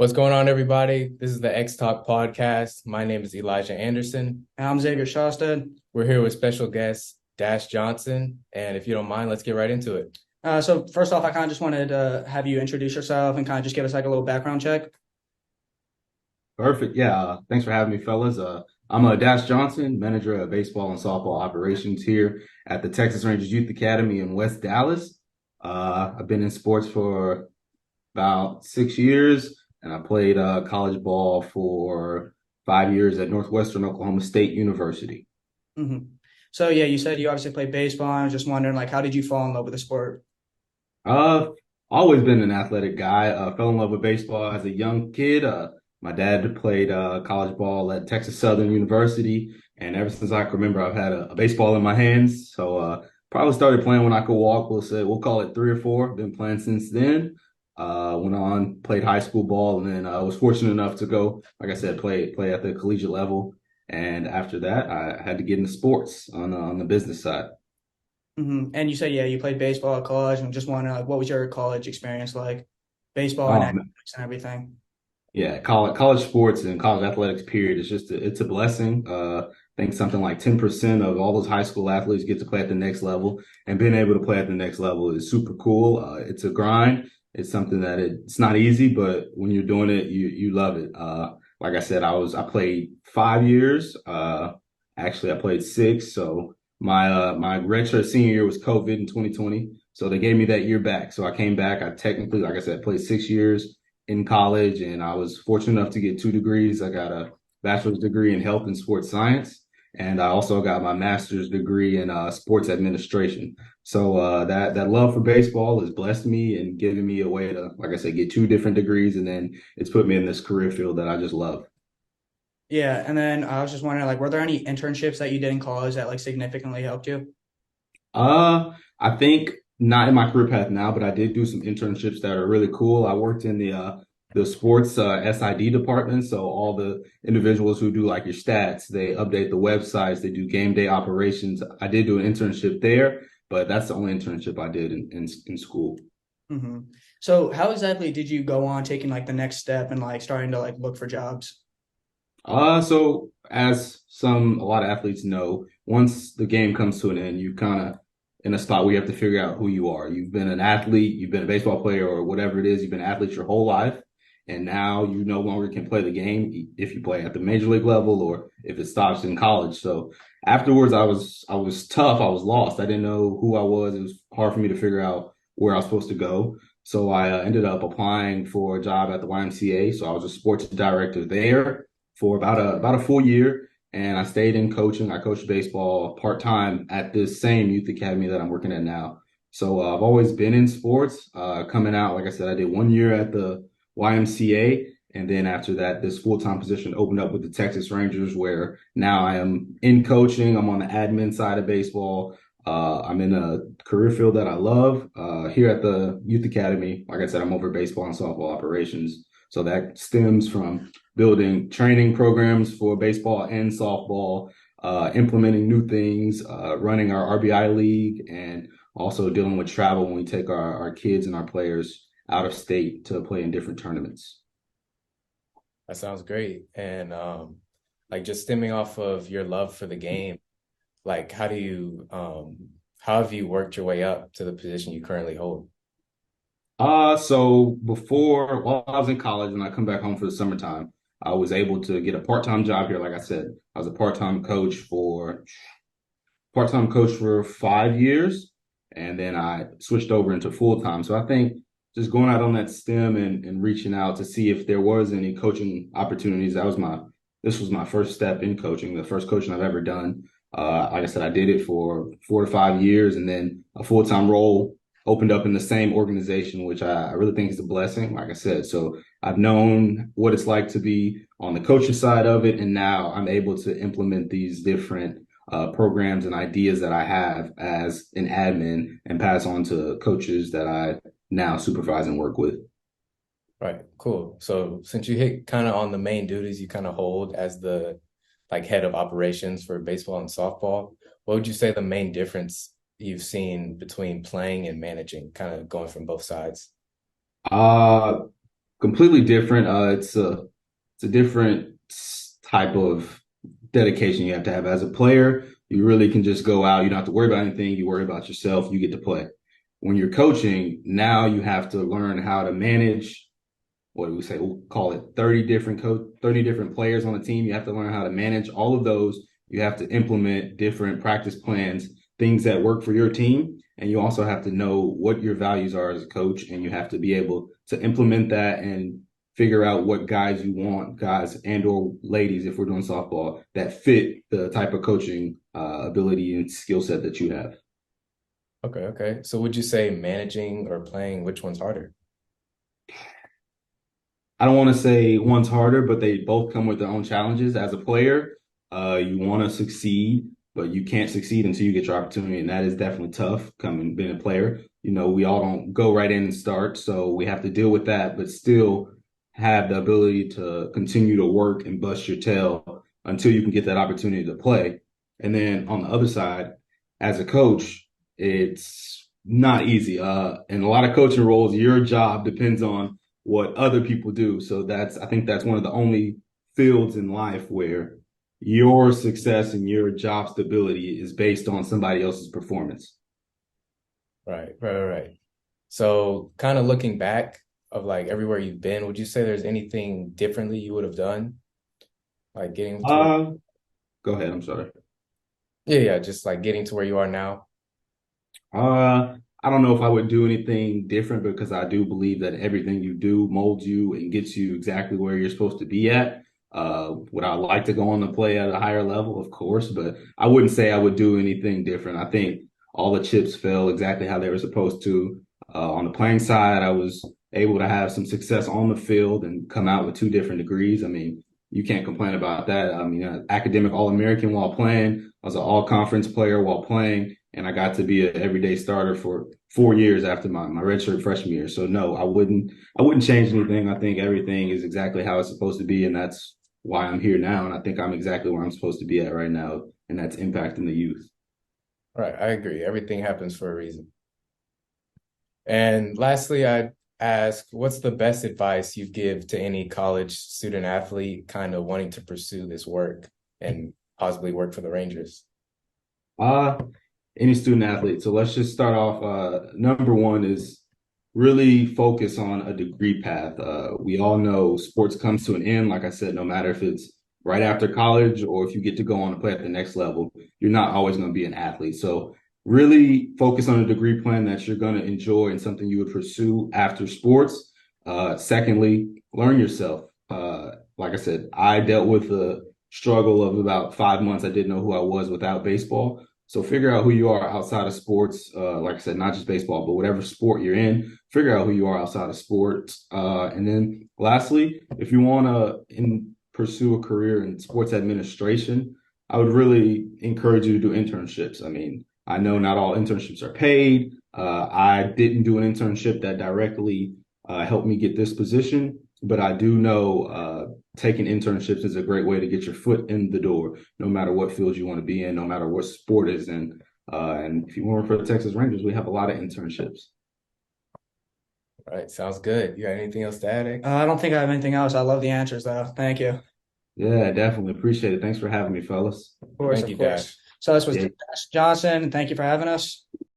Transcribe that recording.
What's going on, everybody? This is the X Talk podcast. My name is Elijah Anderson. And I'm Xavier Shosted. We're here with special guest Dash Johnson. And if you don't mind, let's get right into it. So first off, I kind of just wanted to have you introduce yourself and kind of just give us like a little background check. Perfect. Yeah. Thanks for having me, fellas. I'm Dash Johnson, manager of baseball and softball operations here at the Texas Rangers Youth Academy in West Dallas. I've been in sports for about 6 years, and I played college ball for 5 years at Northwestern Oklahoma State University. hmm So yeah, you said you obviously played baseball. I was just wondering, like, how did you fall in love with the sport? Uh, Always been an athletic guy. Fell in love with baseball as a young kid. My dad played college ball at Texas Southern University, and ever since I can remember, I've had a baseball in my hands. So probably started playing when I could walk. We'll call it 3 or 4. Been playing since then. Went on, played high school ball, and then I was fortunate enough to go, like I said, play at the collegiate level. And after that, I had to get into sports on the business side. And you said, yeah, you played baseball at college. And just wondering, like, what was your college experience like? Baseball and Um, athletics and everything. Yeah, college sports and college athletics period is it's a blessing. I think something like 10% of all those high school athletes get to play at the next level, and being able to play at the next level is super cool. It's a grind. It's something that it's not easy, but when you're doing it, you love it. Like I said, I played 5 years. Actually, I played six. So my redshirt senior year was COVID in 2020, so they gave me that year back. So I came back. I technically, like I said, played 6 years in college, and I was fortunate enough to get 2 degrees. I got a bachelor's degree in health and sports science, and I also got my master's degree in sports administration. So that love for baseball has blessed me and given me a way to, like I said, get 2 different degrees, and then it's put me in this career field that I just love. Yeah, and then I was just wondering, like, were there any internships that you did in college that like significantly helped you? I think not in my career path now, but I did do some internships that are really cool. I worked in the sports SID department, so all the individuals who do like your stats, they update the websites, they do game day operations. I did do an internship there, but that's the only internship I did in school. hmm So how exactly did you go on taking like the next step and like starting to like look for jobs? So as a lot of athletes know, once the game comes to an end, you kind of in a spot where you have to figure out who you are. You've been an athlete, you've been a baseball player or whatever it is, you've been an athlete your whole life, and now you no longer can play the game if you play at the major league level or if it stops in college. So afterwards, I was tough, I was lost. I didn't know who I was. It was hard for me to figure out where I was supposed to go. So I ended up applying for a job at the YMCA. So I was a sports director there for about a full year, and I stayed in coaching. I coached baseball part time at this same youth academy that I'm working at now. So I've always been in sports. Coming out, like I said, I did 1 year at the YMCA, and then after that, this full time position opened up with the Texas Rangers, where now I am in coaching. I'm on the admin side of baseball. I'm in a career field that I love. Here at the Youth Academy, like I said, I'm over baseball and softball operations. So that stems from building training programs for baseball and softball, implementing new things, running our RBI league, and also dealing with travel when we take our kids and our players out of state to play in different tournaments. That sounds great. And like just stemming off of your love for the game, like how have you worked your way up to the position you currently hold? So while I was in college and I come back home for the summertime, I was able to get a part-time job here. Like I said, I was a part-time coach for 5 years, and then I switched over into full-time. So I think just going out on that stem and reaching out to see if there was any coaching opportunities. This was my first step in coaching, the first coaching I've ever done. Like I said, I did it for 4 to 5 years, and then a full-time role opened up in the same organization, which I really think is a blessing. Like I said, so I've known what it's like to be on the coaching side of it, and now I'm able to implement these different programs and ideas that I have as an admin and pass on to coaches that I now supervise and work with. Right, cool. So since you hit kind of on the main duties you kind of hold as the like head of operations for baseball and softball, what would you say the main difference you've seen between playing and managing, kind of going from both sides? Uh, Completely different. It's a different type of dedication you have to have as a player. You really can just go out. You don't have to worry about anything. You worry about yourself. You get to play. When you're coaching, now you have to learn how to manage. What do we say? We'll call it 30 different players on the team. You have to learn how to manage all of those. You have to implement different practice plans, things that work for your team. And you also have to know what your values are as a coach, and you have to be able to implement that and figure out what guys you want, guys and or ladies, if we're doing softball, that fit the type of coaching ability and skill set that you have. Okay. So would you say managing or playing, which one's harder? I don't want to say one's harder, but they both come with their own challenges. As a player, you want to succeed, but you can't succeed until you get your opportunity, and that is definitely tough. Coming being a player, we all don't go right in and start, so we have to deal with that, but still have the ability to continue to work and bust your tail until you can get that opportunity to play. And then on the other side, as a coach, it's not easy. In a lot of coaching roles, your job depends on what other people do. So I think that's one of the only fields in life where your success and your job stability is based on somebody else's performance. Right. So kind of looking back of like everywhere you've been, would you say there's anything differently you would have done? Like getting to where, Go ahead. I'm sorry. yeah, just like getting to where you are now. I don't know if I would do anything different because I do believe that everything you do molds you and gets you exactly where you're supposed to be at. Would I like to go on to play at a higher level? Of course, but I wouldn't say I would do anything different. I think all the chips fell exactly how they were supposed to. On the playing side, I was able to have some success on the field and come out with 2 different degrees. I mean, you can't complain about that. I mean, academic All-American while playing. I was an all-conference player while playing, and I got to be an everyday starter for 4 years after my redshirt freshman year. So no, I wouldn't change anything. I think everything is exactly how it's supposed to be, and that's why I'm here now. And I think I'm exactly where I'm supposed to be at right now, and that's impacting the youth. Right, I agree. Everything happens for a reason. And lastly, I'd ask, what's the best advice you give to any college student athlete kind of wanting to pursue this work and possibly work for the Rangers? Uh, any student athlete. So let's just start off. Number one is really focus on a degree path. We all know sports comes to an end. Like I said, no matter if it's right after college or if you get to go on to play at the next level, you're not always going to be an athlete. So really focus on a degree plan that you're going to enjoy and something you would pursue after sports. Secondly, learn yourself. Like I said, I dealt with the struggle of about 5 months. I didn't know who I was without baseball. So figure out who you are outside of sports. Like I said, not just baseball, but whatever sport you're in, figure out who you are outside of sports. And then lastly, if you want to pursue a career in sports administration, I would really encourage you to do internships. I mean, I know not all internships are paid. I didn't do an internship that directly helped me get this position, but I do know taking internships is a great way to get your foot in the door, no matter what field you want to be in, no matter what sport is in. And if you want to work for the Texas Rangers, we have a lot of internships. All right, sounds good. You got anything else to add, X? I don't think I have anything else. I love the answers, though. Thank you. Yeah, definitely appreciate it. Thanks for having me, fellas. Of course, Thank of you, course. Dash. So this was Yeah. Dash Johnson. Thank you for having us.